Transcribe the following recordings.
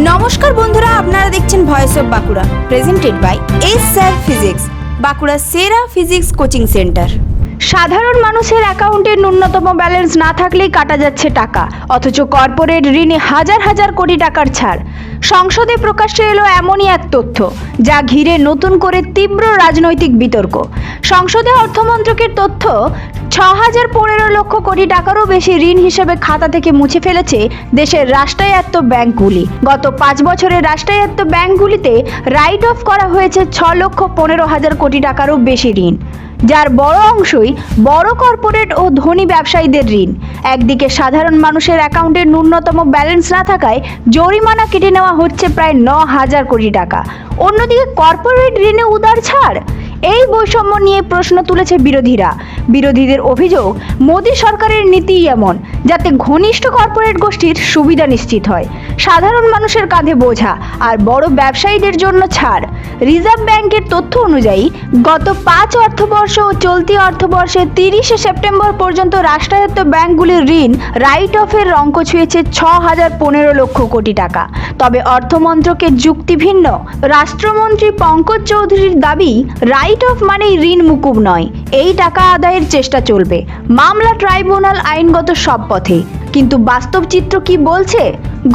নমস্কার বন্ধুরা, আপনারা দেখছেন voice of Bankura, presented by S sir physics, Bankura সেরা ফিজিক্স কোচিং সেন্টার। সাধারণ মানুষের অ্যাকাউন্টে ন্যূনতম ব্যালেন্স না থাকলেই কাটা যাচ্ছে টাকা, অথচ কর্পোরেট ঋণে হাজার হাজার কোটি টাকার ছাড়। সংসদে প্রকাশ্যে এলো এমনই এক তথ্য, যা ঘিরে নতুন করে তীব্র রাজনৈতিক বিতর্ক। সংসদে অর্থমন্ত্রকের তথ্য, ৬,০১৫ লক্ষ কোটি টাকারও বেশি ঋণ হিসেবে খাতা থেকে মুছে ফেলেছে দেশের রাষ্ট্রায়ত্ত ব্যাংকগুলি। গত ৫ বছরে রাষ্ট্রায়ত্ত ব্যাংকগুলিতে রাইট অফ করা হয়েছে ৬,১৫,০০০ কোটি টাকারও বেশি ঋণ, যার বড় অংশই বড় কর্পোরেট ও ধনী ব্যবসায়ীদের ঋণ। একদিকে সাধারণ মানুষের অ্যাকাউন্টে ন্যূনতম ব্যালেন্স না থাকায় জরিমানা কেটে নেওয়া হচ্ছে প্রায় ৯,০০০ কোটি টাকা, অন্যদিকে কর্পোরেট ঋণে উদার ছাড়। এই বৈষম্য নিয়ে প্রশ্ন তুলেছে বিরোধীদের অভিযোগ, মোদী সরকারের নীতি এমন যাতে ঘনিষ্ঠ কর্পোরেট গোষ্ঠীর সুবিধা নিশ্চিত হয়, সাধারণ মানুষের কাঁধে বোঝা আর বড় ব্যবসায়ীদের জন্য ছাড়। রিজার্ভ ব্যাংকের তথ্য অনুযায়ী গত ৫ অর্থবর্ষ ও চলতি অর্থবর্ষে ৩০শে সেপ্টেম্বর পর্যন্ত রাষ্ট্রায়ত্ত ব্যাংকগুলির ঋণ রাইট অফের অঙ্ক ছুঁয়েছে ৬,০১৫ লক্ষ কোটি টাকা। তবে অর্থমন্ত্রকের যুক্তি ভিন্ন। রাষ্ট্রমন্ত্রী পঙ্কজ চৌধুরীর দাবি, রাইট অফ মানেই ঋণ মুকুব নয়, এই টাকা আদায়ের চেষ্টা চলবে। মামলা ট্রাইব্যুনাল আইনগত সব পথে, কিন্তু বাস্তব চিত্র কি বলছে?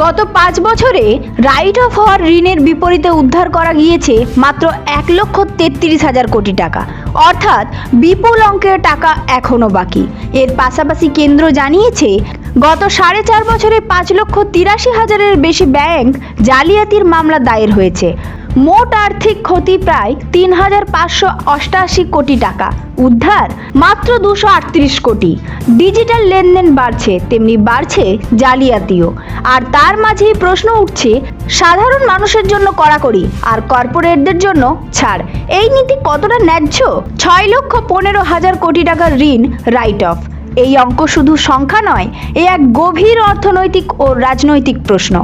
গত ৫ বছরে রাইট অফ হওয়ার ঋণের বিপরীতে উদ্ধার করা গিয়েছে মাত্র ১,৩৩,০০০ কোটি টাকা, অর্থাৎ বিপুল অঙ্কের টাকা এখনো বাকি। এর পাশাপাশি কেন্দ্র জানিয়েছে, গত ৪.৫ বছরে ৫,৮৩,০০০-এর বেশি ব্যাংক জালিয়াতির মামলা দায়ের হয়েছে। মোট আর্থিক ক্ষতি প্রায় ৩,৫৮৮ কোটি টাকা, উদ্ধার মাত্র ২৩৮ কোটি। ডিজিটাল লেনদেন বাড়ছে, তেমনি বাড়ছে জালিয়াতিও। আর তার মাঝেই প্রশ্ন উঠছে, সাধারণ মানুষের জন্য কড়াকড়ি আর কর্পোরেটদের জন্য ছাড়, এই নীতি কতটা ন্যায্য? ৬,১৫,০০০ কোটি টাকার ঋণ রাইট অফ, এই অঙ্ক শুধু সংখ্যা নয়, এ এক গভীর অর্থনৈতিক ও রাজনৈতিক প্রশ্ন।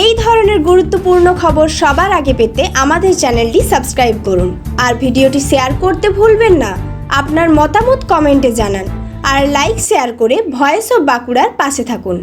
এই ধরনের গুরুত্বপূর্ণ খবর সবার আগে পেতে আমাদের চ্যানেলটি সাবস্ক্রাইব করুন আর ভিডিওটি শেয়ার করতে ভুলবেন না। আপনার মতামত কমেন্টে জানান আর লাইক শেয়ার করে ভয়েস অফ বাঁকুড়ার পাশে থাকুন।